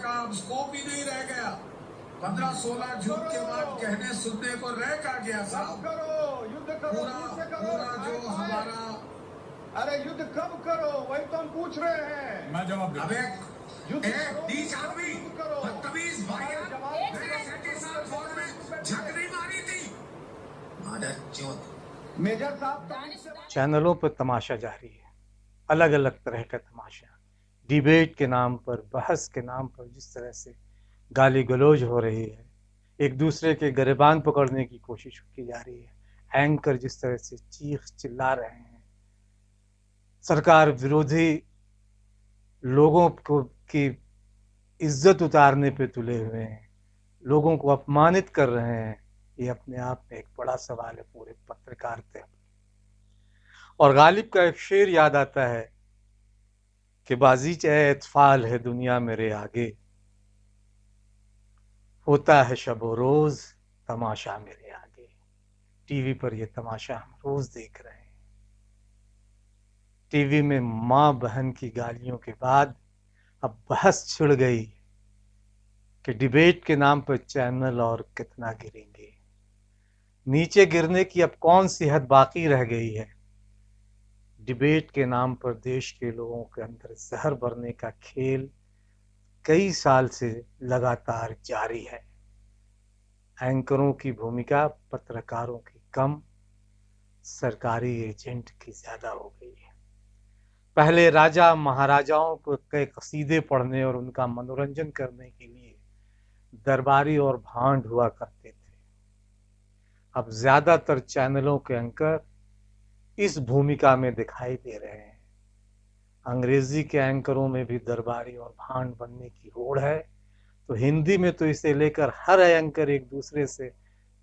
का स्कोप ही नहीं रह गया। 15-16 जून के बाद कहने सुनने को रह का गया साहब। पूरा जो हमारा, अरे युद्ध कब करो, वही तो हम पूछ रहे हैं। मैं जवाब दूं। अबे नीच आदमी, बदतमीज वाहियात, मेरे सेठ साहब फौज में झकड़ी मारी थी। मादर चौथ। मेजर साहब चैनलों पर तमाशा जारी है, अलग अलग तरह का तमाशा। डिबेट के नाम पर, बहस के नाम पर जिस तरह से गाली गलौज हो रही है, एक दूसरे के गिरबान पकड़ने की कोशिश की जा रही है, एंकर जिस तरह से चीख चिल्ला रहे हैं, सरकार विरोधी लोगों को की इज्जत उतारने पे तुले हुए हैं, लोगों को अपमानित कर रहे हैं, ये अपने आप में एक बड़ा सवाल है पूरे पत्रकारिता। और गालिब का एक शेर याद आता है कि बाजीचे इत्फाल है दुनिया मेरे आगे, होता है शब रोज तमाशा मेरे आगे। टीवी पर ये तमाशा हम रोज देख रहे हैं। टीवी में माँ बहन की गालियों के बाद अब बहस छिड़ गई कि डिबेट के नाम पर चैनल और कितना गिरेंगे। नीचे गिरने की अब कौन सी हद बाकी रह गई है। डिबेट के नाम पर देश के लोगों के अंदर जहर भरने का खेल कई साल से लगातार जारी है। एंकरों की भूमिका पत्रकारों की कम, सरकारी एजेंट की ज्यादा हो गई है। पहले राजा महाराजाओं के कसीदे पढ़ने और उनका मनोरंजन करने के लिए दरबारी और भांड हुआ करते थे। अब ज्यादातर चैनलों के एंकर इस भूमिका में दिखाई दे रहे हैं। अंग्रेजी के एंकरों में भी दरबारी और भांड बनने की होड़ है, तो हिंदी में तो इसे लेकर हर एंकर एक दूसरे से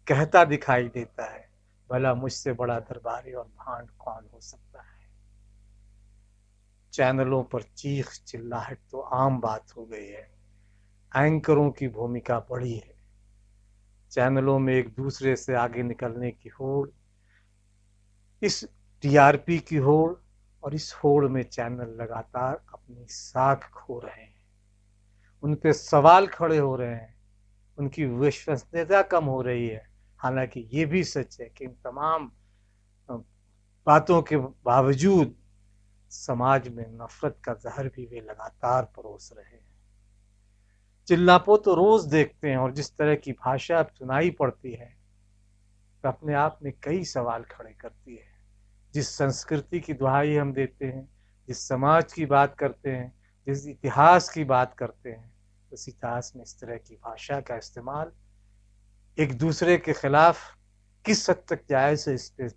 कहता दिखाई देता है, भला मुझसे बड़ा दरबारी और भांड कौन हो सकता है। चैनलों पर चीख चिल्लाहट तो आम बात हो गई है। एंकरों की भूमिका बढ़ी है। चैनलों में एक दूसरे से आगे निकलने की होड़, इस टीआरपी की होड़, और इस होड़ में चैनल लगातार अपनी साख खो रहे हैं। उन पे सवाल खड़े हो रहे हैं, उनकी विश्वसनीयता कम हो रही है। हालांकि ये भी सच है कि इन तमाम बातों के बावजूद समाज में नफरत का जहर भी वे लगातार परोस रहे हैं। चिल्लापो तो रोज देखते हैं, और जिस तरह की भाषा सुनाई पड़ती है तो अपने आप में कई सवाल खड़े करती है। जिस संस्कृति की दुहाई हम देते हैं, जिस समाज की बात करते हैं, जिस इतिहास की बात करते हैं, उस इतिहास में इस तरह की भाषा का इस्तेमाल एक दूसरे के खिलाफ किस हद तक जायज है, इस पे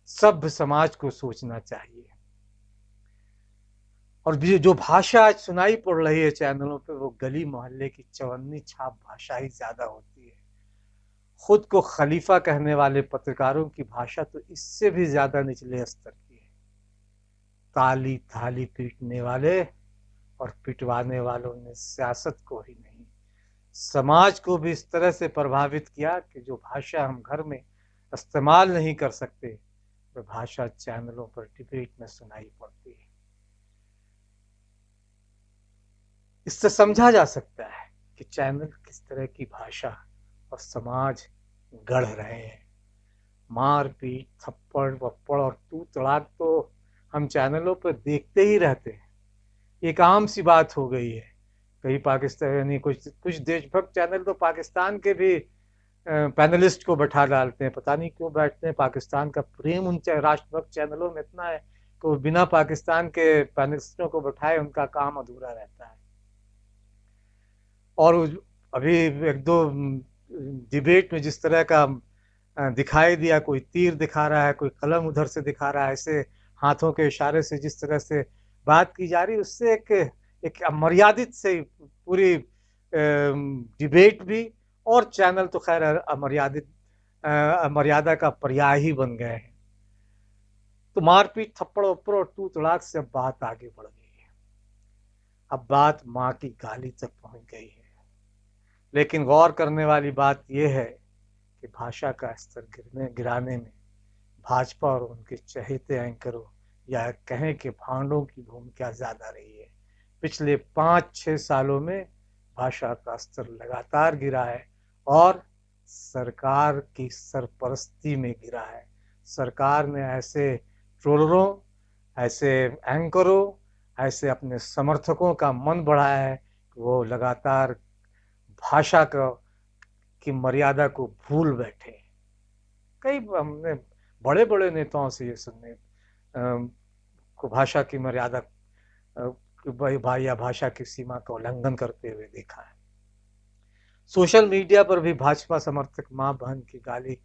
सभ्य समाज को सोचना चाहिए। और जो भाषा आज सुनाई पड़ रही है चैनलों पे, वो गली मोहल्ले की चवन्नी छाप भाषा ही ज्यादा होती है। खुद को खलीफा कहने वाले पत्रकारों की भाषा तो इससे भी ज्यादा निचले स्तर की है। ताली थाली पीटने वाले और पिटवाने वालों ने सियासत को ही नहीं, समाज को भी इस तरह से प्रभावित किया कि जो भाषा हम घर में इस्तेमाल नहीं कर सकते, वह भाषा चैनलों पर डिबेट में सुनाई पड़ती है। इससे समझा जा सकता है कि चैनल किस तरह की भाषा और समाज गढ़ रहे हैं। मारपीट, थप्पड़ वप्पड़ और तू तड़ाक तो हम चैनलों पर देखते ही रहते हैं। एक आम सी बात हो गई है। कई पाकिस्तानी कुछ देशभक्त चैनल तो पाकिस्तान के भी पैनलिस्ट को बैठा डालते हैं। पता नहीं क्यों बैठते हैं। पाकिस्तान का प्रेम उन राष्ट्रभक्त चैनलों में इतना है कि वो बिना पाकिस्तान के पैनलिस्टों को बैठाए उनका काम अधूरा रहता है। और अभी एक दो डिबेट में जिस तरह का दिखाई दिया, कोई तीर दिखा रहा है, कोई कलम उधर से दिखा रहा है, ऐसे हाथों के इशारे से जिस तरह से बात की जा रही है, उससे एक अमर्यादित से पूरी डिबेट भी और चैनल तो खैर अमर्यादा का पर्याय ही बन गए हैं। तो मारपीट, थप्पड़ वप्पड़ और तू तड़ाक से अब बात आगे बढ़ गई है। अब बात माँ की गाली तक पहुंच गई है। लेकिन गौर करने वाली बात यह है कि भाषा का स्तर गिराने में भाजपा और उनके चहेते एंकरों या कहें कि भांडों की भूमिका ज्यादा रही है। पिछले 5-6 सालों में भाषा का स्तर लगातार गिरा है और सरकार की सरपरस्ती में गिरा है। सरकार ने ऐसे ट्रोलरों, ऐसे एंकरों, ऐसे अपने समर्थकों का मन बढ़ाया है कि वो लगातार भाषा की मर्यादा को भूल बैठे। कई हमने बड़े बड़े नेताओं से ये सुनने को भाषा की मर्यादा या भाषा की सीमा का उल्लंघन करते हुए देखा है। सोशल मीडिया पर भी भाजपा समर्थक मां बहन की गाली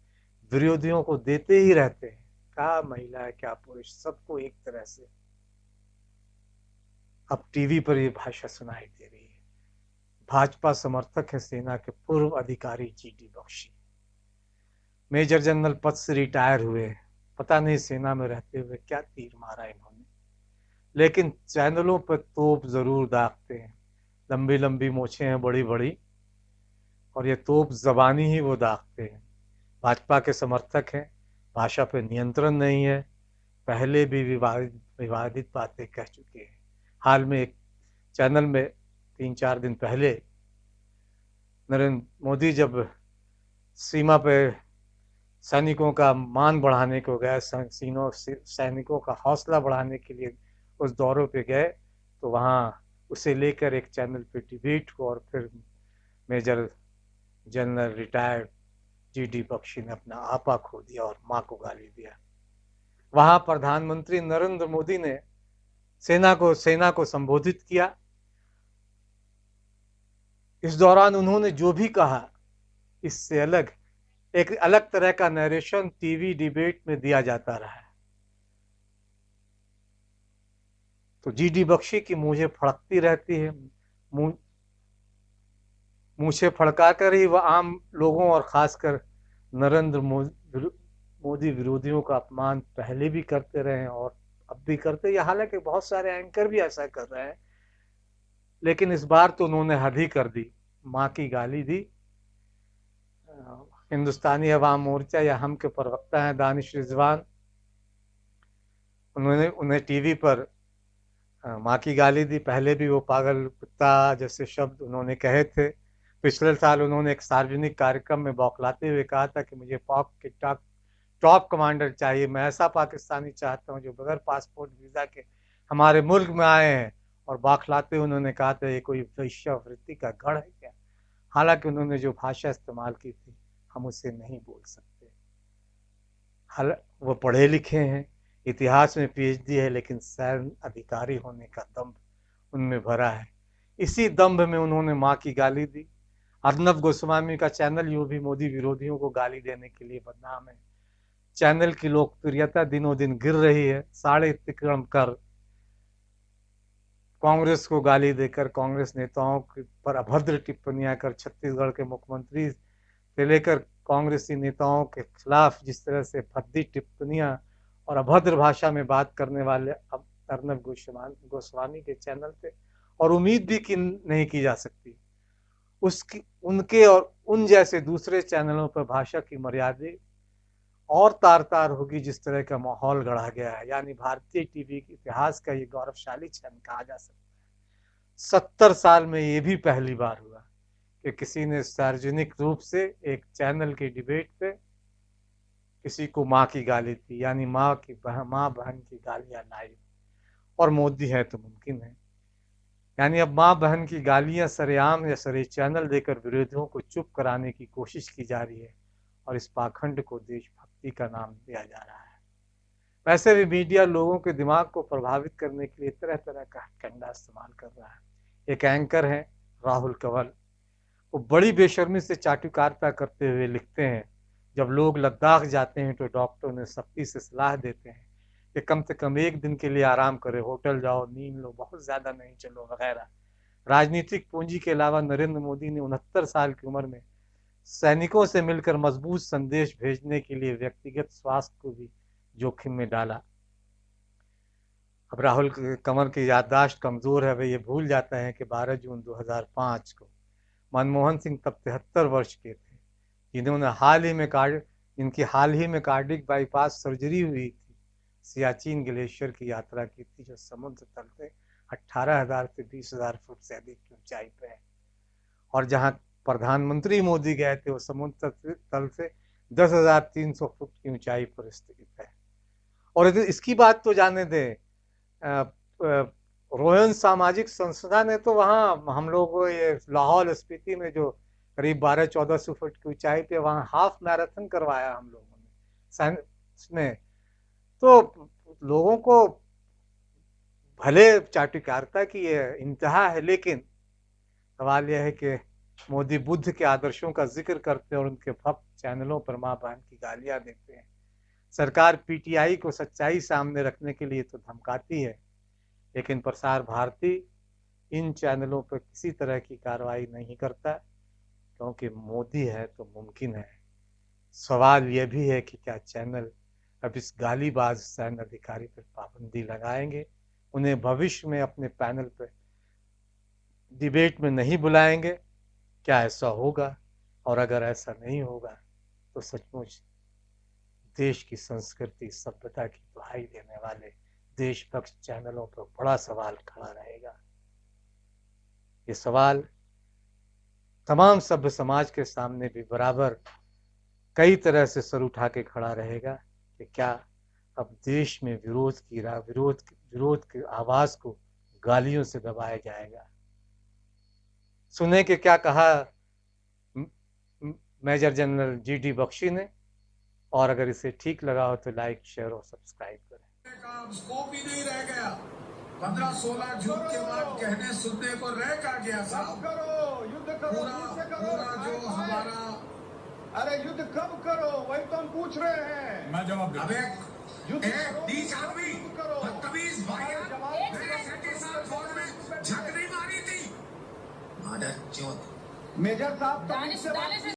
विरोधियों को देते ही रहते हैं। क्या महिला है, क्या पुरुष, सबको एक तरह से अब टीवी पर ये भाषा सुनाई दे रही है। भाजपा समर्थक है सेना के पूर्व अधिकारी जीडी बख्शी, मेजर जनरल पद से रिटायर हुए। पता नहीं सेना में रहते हुए क्या तीर मारा इन्होंने, लेकिन चैनलों पर तोप जरूर दागते हैं। लंबी लंबी मोछें हैं बड़ी बड़ी, और ये तोप जबानी ही वो दागते हैं। भाजपा के समर्थक हैं, भाषा पर नियंत्रण नहीं है, पहले भी विवादित बातें कह चुके हैं। हाल में एक चैनल में 3-4 दिन पहले नरेंद्र मोदी जब सीमा पे सैनिकों का मान बढ़ाने को गए, सैनिकों का हौसला बढ़ाने के लिए उस दौरों पे गए, तो वहाँ उसे लेकर एक चैनल पे डिबेट को, और फिर major general retired GD Bakshi ने अपना आपा खो दिया और मां को गाली दिया। वहां प्रधानमंत्री नरेंद्र मोदी ने सेना को संबोधित किया। इस दौरान उन्होंने जो भी कहा, इससे अलग एक अलग तरह का नरेशन टीवी डिबेट में दिया जाता रहा है। तो जीडी बख्शी की मूछें फड़कती रहती है, मूछें फड़काकर ही वह आम लोगों और खासकर नरेंद्र मोदी विरोधियों का अपमान पहले भी करते रहे और अब भी करते हैं। हालांकि बहुत सारे एंकर भी ऐसा कर रहे हैं, लेकिन इस बार तो उन्होंने हद ही कर दी, मां की गाली दी। हिंदुस्तानी अवाम मोर्चा या हम के प्रवक्ता हैं दानिश रिजवान, उन्हें टीवी पर मां की गाली दी। पहले भी वो पागल कुत्ता जैसे शब्द उन्होंने कहे थे। पिछले साल उन्होंने एक सार्वजनिक कार्यक्रम में बौखलाते हुए कहा था कि मुझे पाक के टॉप कमांडर चाहिए, मैं ऐसा पाकिस्तानी चाहता हूं जो बगैर पासपोर्ट वीजा के हमारे मुल्क में आए हैं। और बौखलाते उन्होंने कहा था ये कोई वैश्यावृत्ति का गढ़ है क्या। हालांकि उन्होंने जो भाषा इस्तेमाल की थी हम उसे नहीं बोल सकते। वो पढ़े लिखे हैं, इतिहास में पीएचडी है, लेकिन सैन्य अधिकारी होने का दम्भ उनमें भरा है। इसी दम्भ में उन्होंने मां की गाली दी। अर्नब गोस्वामी का चैनल यूं भी मोदी विरोधियों को गाली देने के लिए बदनाम है। चैनल की लोकप्रियता दिनों दिन गिर रही है। साढ़े अतिक्रमण कर, कांग्रेस को गाली देकर, कांग्रेस नेताओं पर अभद्र टिप्पणियां कर, छत्तीसगढ़ के मुख्यमंत्री से लेकर कांग्रेसी नेताओं के खिलाफ जिस तरह से भद्दी टिप्पणियां और अभद्र भाषा में बात करने वाले अब अर्नब गोस्वामी के चैनल पे, और उम्मीद भी नहीं की जा सकती उनके और उन जैसे दूसरे चैनलों पर भाषा की मर्यादा और तार तार होगी जिस तरह का माहौल गढ़ा गया है। यानी भारतीय टीवी के इतिहास का ये गौरवशाली क्षण कहा जा सकता है। 70 साल में ये भी पहली बार हुआ कि किसी ने सार्वजनिक रूप से एक चैनल की डिबेट पे किसी को मां की गाली दी, यानी मां बहन की गालियां लाइव। और मोदी है तो मुमकिन है। यानी अब मां बहन की गालियां सरेआम या सरे चैनल देकर विरोधियों को चुप कराने की कोशिश की जा रही है, और इस पाखंड को देशभक्ति का नाम दिया जा रहा है। वैसे भी मीडिया लोगों के दिमाग को प्रभावित करने के लिए तरह तरह का कंडा इस्तेमाल कर रहा है। एक एंकर है राहुल कंवर, वो बड़ी बेशर्मी से चाटुकारिता करते हुए लिखते हैं, जब लोग लद्दाख जाते हैं तो डॉक्टर उन्हें सख्ती से सलाह देते हैं कि कम से कम 1 दिन के लिए आराम करें, होटल जाओ, नींद लो, बहुत ज्यादा नहीं चलो वगैरह। राजनीतिक पूंजी के अलावा नरेंद्र मोदी ने 69 साल की उम्र में सैनिकों से मिलकर मजबूत संदेश भेजने के लिए व्यक्तिगत स्वास्थ्य को भी जोखिम में डाला। अब राहुल कंवर की याददाश्त कमजोर है, वे ये भूल जाते हैं कि 12 जून 2005 को मनमोहन सिंह तब 73 वर्ष के थे, जिन्होंने इनकी हाल ही में कार्डिक बाईपास सर्जरी हुई थी, सियाचिन ग्लेशियर की यात्रा की थी, जो समुद्र तल से 18,000 से 20,000 फुट से अधिक की ऊंचाई पे है। और जहां प्रधानमंत्री मोदी गए थे वो समुद्र तल से 10,300 फुट की ऊंचाई पर स्थित है। और इसकी बात तो जाने दें, रोहन सामाजिक संस्था ने तो वहाँ हम लोग को ये लाहौल स्पीति में जो करीब 1200-1400 फुट की ऊंचाई पे वहाँ हाफ मैराथन करवाया हम लोगों ने में। तो लोगों को भले चाटुकारिता की ये इंतहा है, लेकिन सवाल यह है कि मोदी बुद्ध के आदर्शों का जिक्र करते हैं और उनके भक्त चैनलों पर माँ बहन की गालियां देते हैं। सरकार पीटीआई को सच्चाई सामने रखने के लिए तो धमकाती है, लेकिन प्रसार भारती इन चैनलों पर किसी तरह की कार्रवाई नहीं करता, क्योंकि मोदी है तो मुमकिन है। सवाल यह भी है कि क्या चैनल अब इस गालीबाज सैन्य अधिकारी पर पाबंदी लगाएंगे, उन्हें भविष्य में अपने पैनल पर डिबेट में नहीं बुलाएंगे? क्या ऐसा होगा? और अगर ऐसा नहीं होगा तो सचमुच देश की संस्कृति सभ्यता की दुहाई देने वाले देशभक्त चैनलों पर बड़ा सवाल खड़ा रहेगा। ये सवाल तमाम सभ्य समाज के सामने भी बराबर कई तरह से सर उठा के खड़ा रहेगा कि क्या अब देश में विरोध की आवाज को गालियों से दबाया जाएगा? सुने कि क्या कहा मेजर जनरल जीडी बख्शी ने, और अगर इसे ठीक लगा हो तो लाइक, शेयर और सब्सक्राइब करें। का स्कोप ही नहीं रह गया। 15-16 जून के बाद कहने सुनने को रह का गया साहब। युद्ध करो, पूरा जो हमारा, अरे युद्ध कब करो वही तो हम पूछ रहे हैं। मैं जवाब दूं। अबे युद्ध करो, नीच आदमी, बदतमीज भाइया, मेरे सेट के साथ फौज में झक नहीं मारी थी। मादर चौथ मेजर साहब तो